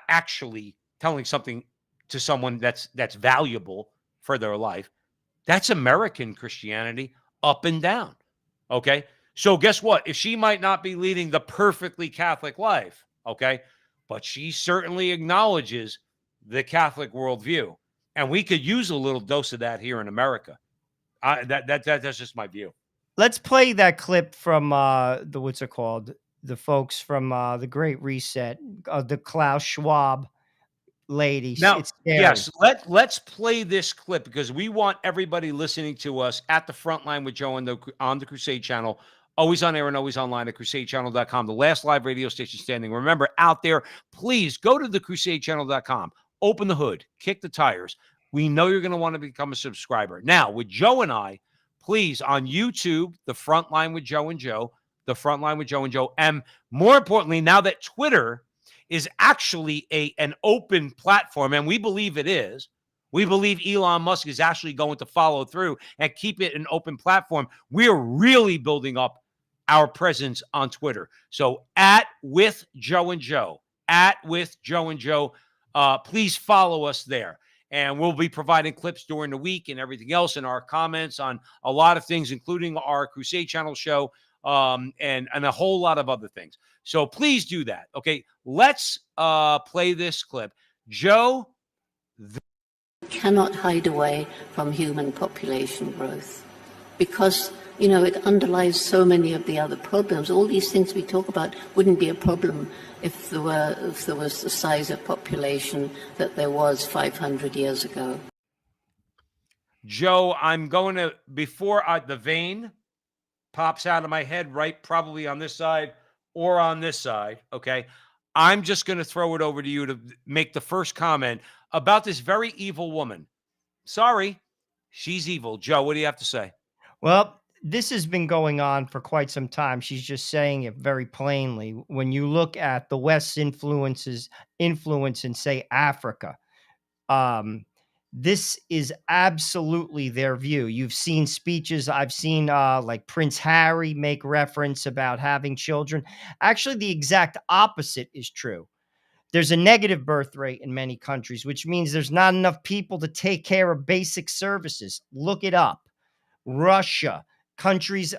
actually telling something to someone that's valuable for their life. That's American Christianity up and down. Okay. So guess what? If she might not be leading the perfectly Catholic life, okay, but she certainly acknowledges the Catholic worldview. And we could use a little dose of that here in America. That's just my view. Let's play that clip from the what's it called? The folks from the Great Reset, the Klaus Schwab lady. Now, It's scary. yes, let's play this clip because we want everybody listening to us at the front line with Joe on the Crusade channel, always on air and always online at crusadechannel.com, the last live radio station standing. Remember, out there, please go to the crusadechannel.com, open the hood, kick the tires. We know you're going to want to become a subscriber. Now, with Joe and I, please, on YouTube, the front line with Joe and Joe, the front line with Joe and Joe, and more importantly, now that Twitter is actually an open platform, and we believe it is. We believe Elon Musk is actually going to follow through and keep it an open platform. We're really building up our presence on Twitter. So at with Joe and Joe, please follow us there. And we'll be providing clips during the week and everything else in our comments on a lot of things, including our Crusade Channel show and a whole lot of other things. So please do that. Okay, let's play this clip. Joe. Cannot hide away from human population growth because, it underlies so many of the other problems. All these things we talk about wouldn't be a problem if there was the size of population that there was 500 years ago. Joe, I'm going to, before the vein pops out of my head, right, probably on this side or on this side, okay, I'm just going to throw it over to you to make the first comment about this very evil woman. Sorry, she's evil. Joe, what do you have to say? Well, this has been going on for quite some time. She's just saying it very plainly. When you look at the West's influence in, say, Africa, this is absolutely their view. You've seen speeches. I've seen like Prince Harry make reference about having children. Actually, the exact opposite is true. There's a negative birth rate in many countries, which means there's not enough people to take care of basic services. Look it up. Russia, countries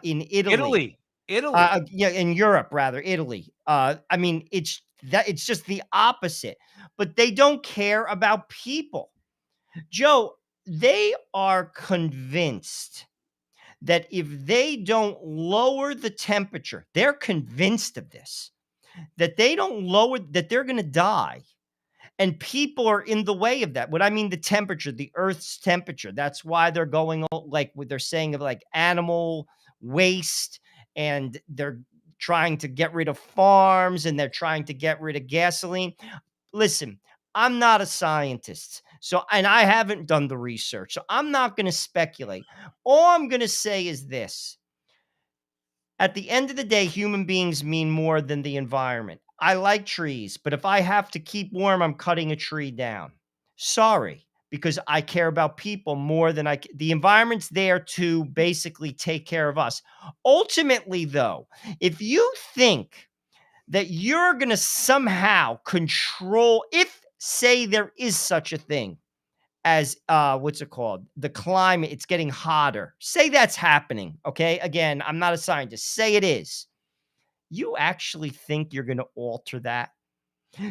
in Italy. In Europe, rather, Italy. I mean, it's just the opposite. But they don't care about people. Joe, they are convinced that if they don't lower the temperature, they're convinced of this, that they don't lower, that they're going to die. And people are in the way of that. What I mean, the temperature, the Earth's temperature. That's why they're going like what they're saying of like animal waste, and they're trying to get rid of farms, and they're trying to get rid of gasoline. Listen, I'm not a scientist, and I haven't done the research, so I'm not going to speculate. All I'm going to say is this. At the end of the day, human beings mean more than the environment. I like trees, but if I have to keep warm, I'm cutting a tree down. Sorry, because I care about people more than the environment's there to basically take care of us. Ultimately, though, if you think that you're going to somehow control, if say there is such a thing as what's it called? The climate, it's getting hotter. Say that's happening, okay? Again, I'm not a scientist. Say it is. You actually think you're going to alter that?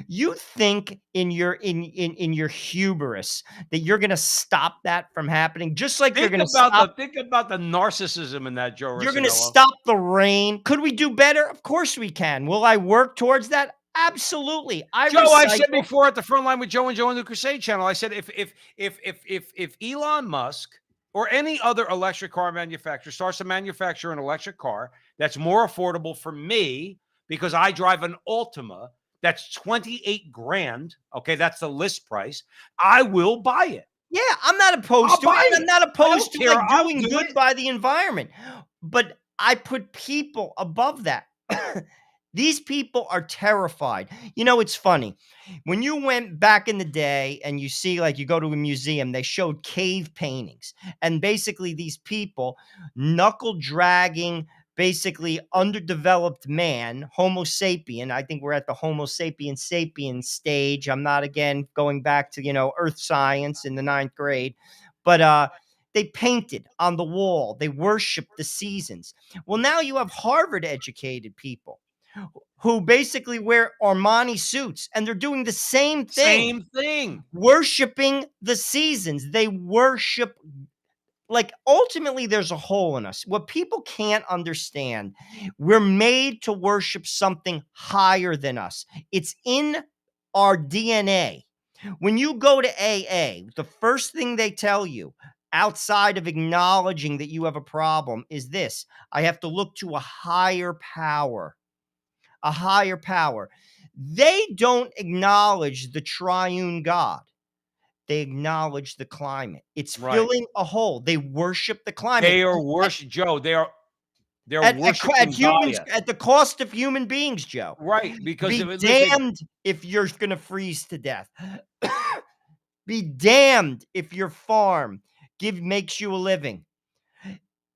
You think in your hubris that you're going to stop that from happening, just like you're going to stop Think about the narcissism in that, Joe you're going to Rossinello. stop the rain. Could we do better? Of course we can. Will I work towards that? Absolutely. Joe, I've said recycle. before at the Frontline with Joe and Joe on the Crusade channel, I said if Elon Musk or any other electric car manufacturer starts to manufacture an electric car that's more affordable for me because I drive an Altima that's 28 grand, okay, that's the list price, I will buy it. Yeah, I'm not opposed I'll to buy it. I'm it. not I opposed don't to care. like I'll doing do good it. by the environment. But I put people above that. These people are terrified. You know, it's funny. When you went back in the day and you see, like, you go to a museum, they showed cave paintings. And basically, these people knuckle dragging, basically underdeveloped man, Homo sapien. I think we're at the Homo sapien stage. I'm not, again, going back to, earth science in the 9th grade. But they painted on the wall. They worshiped the seasons. Well, now you have Harvard educated people who basically wear Armani suits, and they're doing the same thing. Same thing. Worshiping the seasons. They worship, like, ultimately there's a hole in us. What people can't understand, we're made to worship something higher than us. It's in our DNA. When you go to AA, the first thing they tell you, outside of acknowledging that you have a problem, is this: I have to look to a higher power. A higher power. They don't acknowledge the triune God. They acknowledge the climate. It's Right. filling a hole. They worship the climate. They are worship, Joe. They're at worshiping humans Gaia. at the cost of human beings, Joe. Right. Because Be if listen, damned if you're going to freeze to death. Be damned if your farm makes you a living.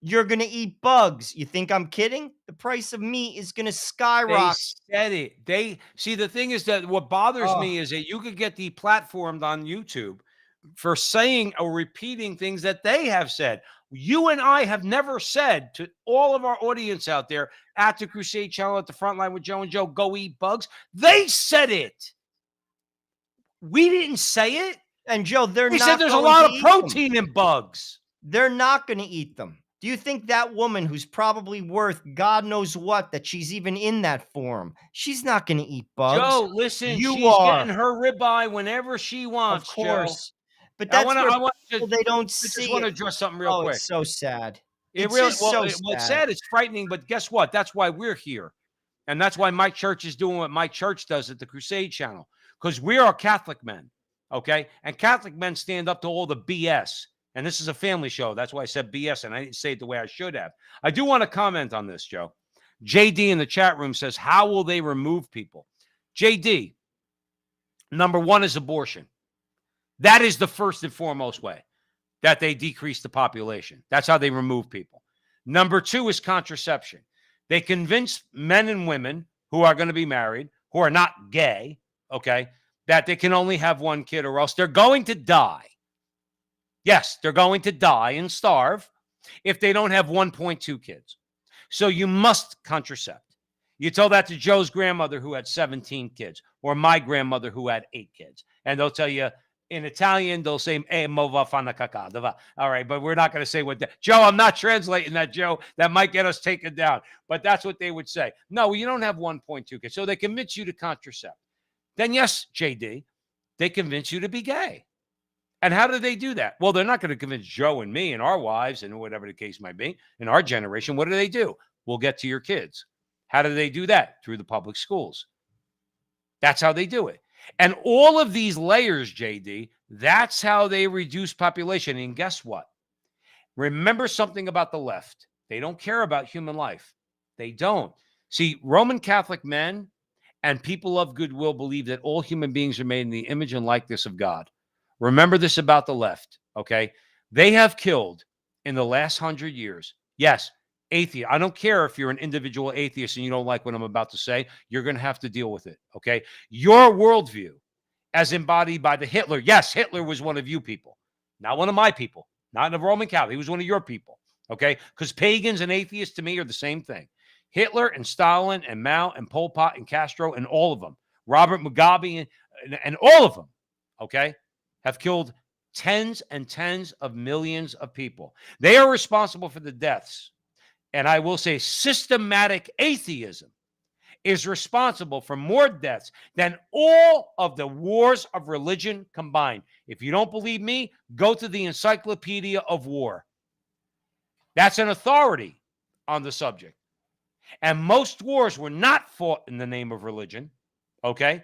You're going to eat bugs. You think I'm kidding? The price of meat is going to they skyrocket. said it. They see, the thing is that what bothers Oh. me is that you could get deplatformed on YouTube for saying or repeating things that they have said. You and I have never said to all of our audience out there at the Crusade channel, at the Frontline with Joe and Joe, go eat bugs. They said it. We didn't say it. And Joe, They said there's a lot of protein in bugs. They're not going to eat them. Do you think that woman, who's probably worth God knows what, that she's even in that form, she's not going to eat bugs? Joe, listen, You she's are. getting her ribeye whenever she wants, Of course. Joe. But that's where people, they don't I see just want to it. address something real quick. It's so sad. It It's really, just well, so it's sad. sad. It's frightening, but guess what? That's why we're here. And that's why my church is doing what my church does at the Crusade channel, because we are Catholic men, okay? And Catholic men stand up to all the BS. And this is a family show. That's why I said BS, and I didn't say it the way I should have. I do want to comment on this, Joe. JD in the chat room says, how will they remove people? JD, number one is abortion. That is the first and foremost way that they decrease the population. That's how they remove people. Number two is contraception. They convince men and women who are going to be married, who are not gay, okay, that they can only have one kid or else they're going to die. Yes, they're going to die and starve if they don't have 1.2 kids. So you must contracept. You tell that to Joe's grandmother who had 17 kids, or my grandmother who had 8 kids. And they'll tell you, in Italian, they'll say, mova fanno cacao. All right, but we're not going to say what that. Joe, I'm not translating that, Joe. That might get us taken down. But that's what they would say. No, you don't have 1.2 kids. So they convince you to contracept. Then, yes, JD, they convince you to be gay. And how do they do that? Well, they're not going to convince Joe and me and our wives and whatever the case might be in our generation. What do? We'll get to your kids. How do they do that? Through the public schools. That's how they do it. And all of these layers, JD, that's how they reduce population. And guess what? Remember something about the left. They don't care about human life. They don't. See, Roman Catholic men and people of goodwill believe that all human beings are made in the image and likeness of God. Remember this about the left, okay? They have killed in the last 100 years. Yes, atheist. I don't care if you're an individual atheist and you don't like what I'm about to say. You're going to have to deal with it, okay? Your worldview, as embodied by the Hitler. Yes, Hitler was one of you people, not one of my people, not in the Roman Catholic. He was one of your people, okay? Because pagans and atheists to me are the same thing. Hitler and Stalin and Mao and Pol Pot and Castro and all of them, Robert Mugabe and all of them, okay, have killed tens and tens of millions of people. They are responsible for the deaths. And I will say systematic atheism is responsible for more deaths than all of the wars of religion combined. If you don't believe me, go to the Encyclopedia of War. That's an authority on the subject. And most wars were not fought in the name of religion, okay?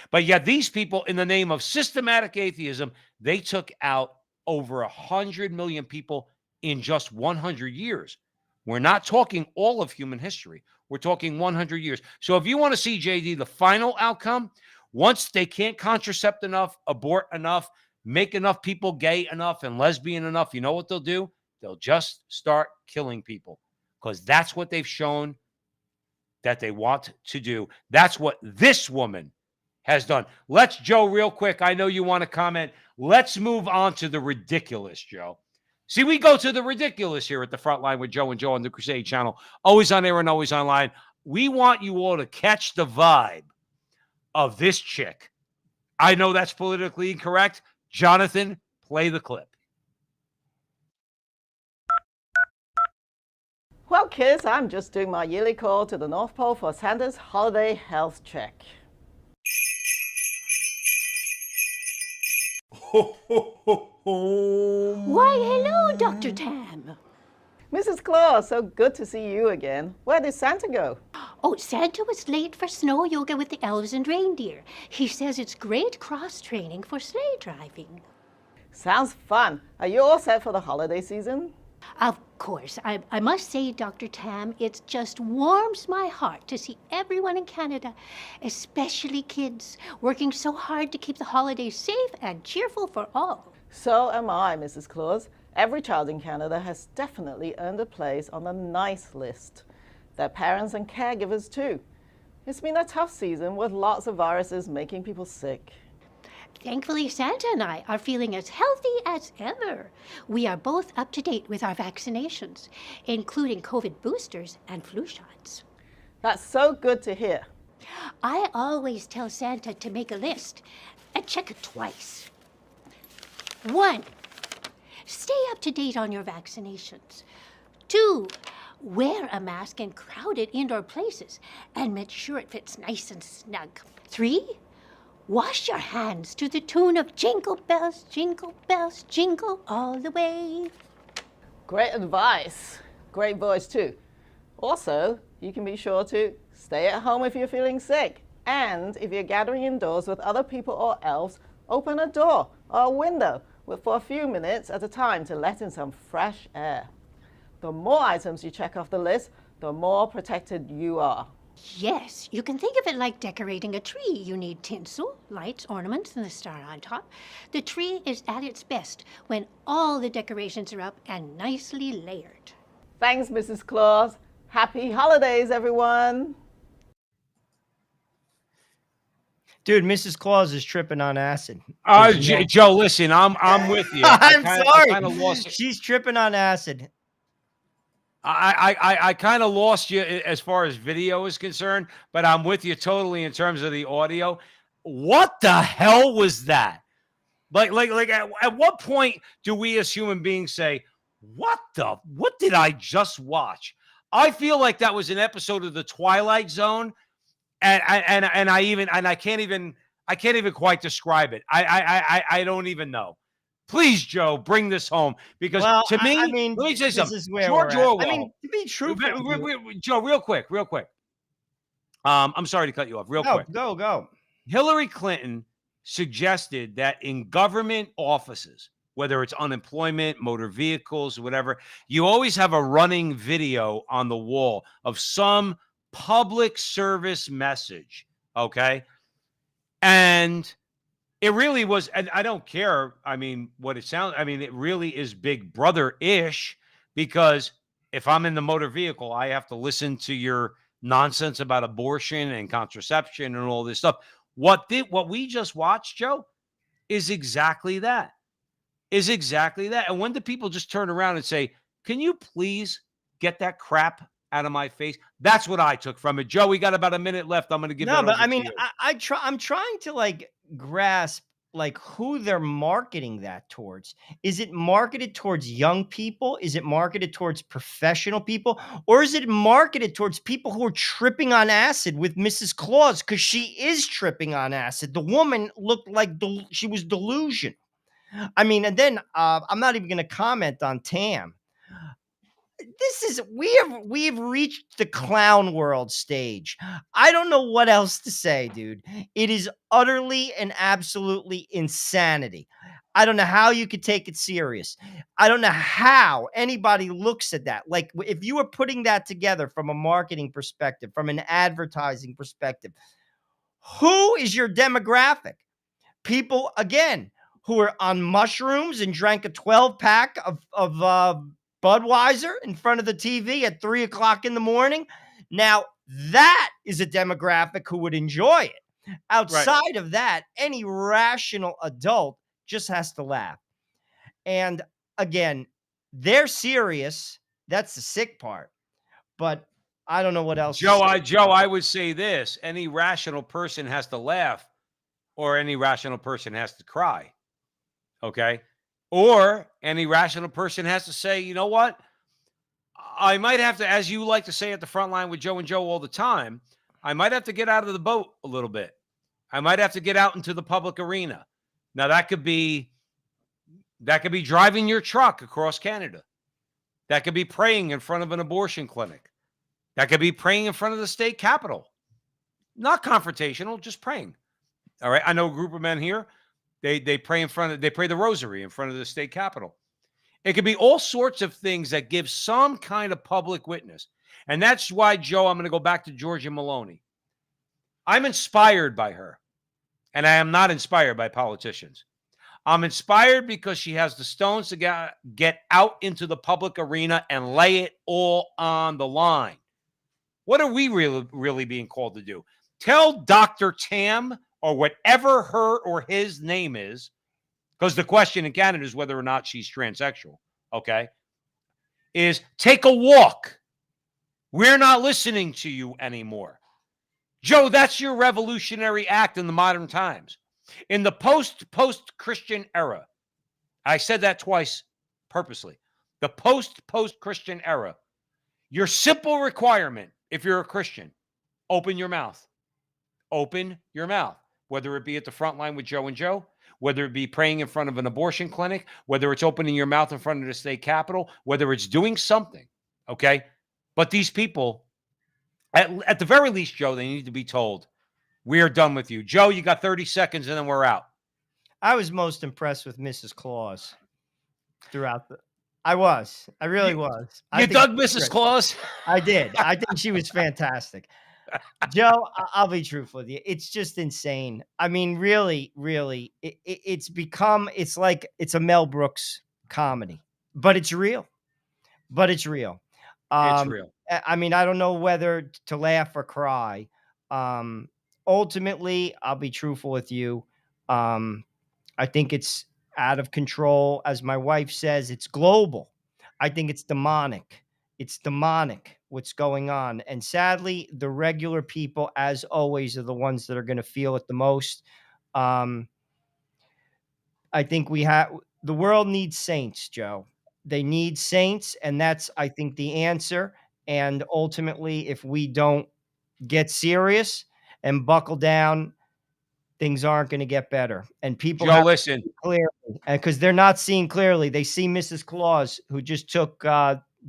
But yet these people, in the name of systematic atheism, they took out over 100 million people in just 100 years. We're not talking all of human history. We're talking 100 years. So if you want to see, JD, the final outcome, once they can't contracept enough, abort enough, make enough people gay enough and lesbian enough, you know what they'll do? They'll just start killing people, because that's what they've shown that they want to do. That's what this woman has done. Let's, Joe, real quick. I know you want to comment. Let's move on to the ridiculous, Joe. See, we go to the ridiculous here at the Frontline with Joe and Joe on the Crusade channel. Always on air and always online. We want you all to catch the vibe of this chick. I know that's politically incorrect. Jonathan, play the clip. Well, kids, I'm just doing my yearly call to the North Pole for Santa's holiday health check. Why, hello, Dr. Tam. Mrs. Claus, so good to see you again. Where did Santa go? Oh, Santa was late for snow yoga with the elves and reindeer. He says it's great cross-training for sleigh driving. Sounds fun. Are you all set for the holiday season? Of course. I must say, Dr. Tam, it just warms my heart to see everyone in Canada, especially kids, working so hard to keep the holidays safe and cheerful for all. So am I, Mrs. Claus. Every child in Canada has definitely earned a place on the nice list. Their parents and caregivers too. It's been a tough season with lots of viruses making people sick. Thankfully, Santa and I are feeling as healthy as ever. We are both up to date with our vaccinations, including COVID boosters and flu shots. That's so good to hear. I always tell Santa to make a list and check it twice. 1, stay up to date on your vaccinations. 2, wear a mask in crowded indoor places and make sure it fits nice and snug. 3, wash your hands to the tune of jingle bells, jingle all the way. Great advice. Great voice too. Also, you can be sure to stay at home if you're feeling sick. And if you're gathering indoors with other people or elves, open a door or a window for a few minutes at a time to let in some fresh air. The more items you check off the list, the more protected you are. Yes, you can think of it like decorating a tree. You need tinsel, lights, ornaments, and the star on top. The tree is at its best when all the decorations are up and nicely layered. Thanks, Mrs. Claus. Happy holidays, everyone. Dude, Mrs. Claus is tripping on acid. Joe, listen, I'm with you. I'm sorry. I lost it. She's tripping on acid. I kind of lost you as far as video is concerned, but I'm with you totally in terms of the audio. What the hell was that? Like at what point do we as human beings say, what did I just watch? I feel like that was an episode of The Twilight Zone, and I can't even quite describe it. I don't even know. Please, Joe, bring this home, because to me, I mean, let me say something. This is where George we're at. Orwell. I mean, to be truthful, Joe, real quick. I'm sorry to cut you off. Quick. Go. Hillary Clinton suggested that in government offices, whether it's unemployment, motor vehicles, whatever, you always have a running video on the wall of some public service message. Okay. And it really was, and I don't care. I mean, what it sounds, I mean, it really is Big Brother-ish, because if I'm in the motor vehicle, I have to listen to your nonsense about abortion and contraception and all this stuff. What we just watched, Joe, is exactly that. Is exactly that. And when do people just turn around and say, "Can you please get that crap out of my face?" That's what I took from it. Joe, we got about a minute left. I'm going to give No, that but over I to mean, you. I'm trying to like grasp like who they're marketing that towards. Is it marketed towards young people? Is it marketed towards professional people? Or is it marketed towards people who are tripping on acid with Mrs. Claus? Because she is tripping on acid. The woman looked like she was delusional. I mean, and then I'm not even going to comment on Tam. This is we've reached the clown world stage. I don't know what else to say, dude. It is utterly and absolutely insanity. I don't know how you could take it serious. I don't know how anybody looks at that. Like if you were putting that together from a marketing perspective, from an advertising perspective, who is your demographic? People again who are on mushrooms and drank a 12 pack of Budweiser in front of the TV at 3 o'clock in the morning. Now that is a demographic who would enjoy it. Outside of that, any rational adult just has to laugh. And again, they're serious. That's the sick part. But I don't know what else. Joe, I would say this: any rational person has to laugh, or any rational person has to cry. Okay. Or any rational person has to say, you know what? I might have to, as you like to say at the front line with Joe and Joe all the time, I might have to get out of the boat a little bit. I might have to get out into the public arena. Now that could be driving your truck across Canada. That could be praying in front of an abortion clinic. That could be praying in front of the state capitol. Not confrontational, just praying. All right. I know a group of men here. They pray they pray the rosary in front of the state capitol. It could be all sorts of things that give some kind of public witness. And that's why, Joe, I'm going to go back to Giorgia Meloni. I'm inspired by her, and I am not inspired by politicians. I'm inspired because she has the stones to get out into the public arena and lay it all on the line. What are we really being called to do? Tell Dr. Tam, or whatever her or his name is, because the question in Canada is whether or not she's transsexual, okay, is take a walk. We're not listening to you anymore. Joe, that's your revolutionary act in the modern times. In the post-Christian era, I said that twice purposely, the post-Christian era, your simple requirement, if you're a Christian, open your mouth. Open your mouth. Whether it be at the front line with Joe and Joe, whether it be praying in front of an abortion clinic, whether it's opening your mouth in front of the state capitol, whether it's doing something, okay? But these people, at the very least, Joe, they need to be told, we are done with you. Joe, you got 30 seconds and then we're out. I was most impressed with Mrs. Claus throughout the. I really was. You dug Mrs. Claus? I did. I think she was fantastic. Joe, I'll be truthful with you. It's just insane. I mean, really, it's become, it's like, it's a Mel Brooks comedy, but it's real. It's real. It's real. I mean, I don't know whether to laugh or cry. Ultimately, I'll be truthful with you. I think it's out of control. As my wife says, it's global. I think it's demonic. It's demonic what's going on. And sadly, the regular people, as always, are the ones that are going to feel it the most. I think the world needs saints, Joe. They need saints. And that's, I think, the answer. And ultimately, if we don't get serious and buckle down, things aren't going to get better. And people Joe, listen, clearly, because they're not seeing clearly. They see Mrs. Claus, who just took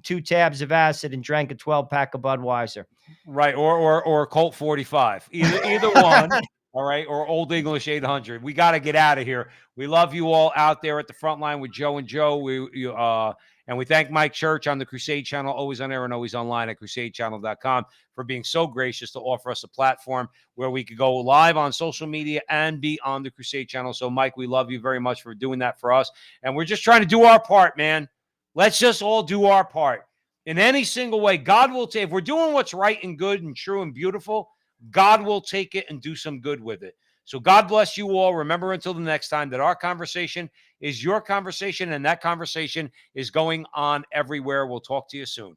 2 tabs of acid and drank a 12-pack of Budweiser. Right, or Colt 45. Either one. All right, or Old English 800. We got to get out of here. We love you all out there at the front line with Joe and Joe. And we thank Mike Church on the Crusade Channel, always on air and always online at crusadechannel.com, for being so gracious to offer us a platform where we could go live on social media and be on the Crusade Channel. So, Mike, we love you very much for doing that for us. And we're just trying to do our part, man. Let's just all do our part. In any single way, God will take, if we're doing what's right and good and true and beautiful, God will take it and do some good with it. So God bless you all. Remember, until the next time, that our conversation is your conversation, and that conversation is going on everywhere. We'll talk to you soon.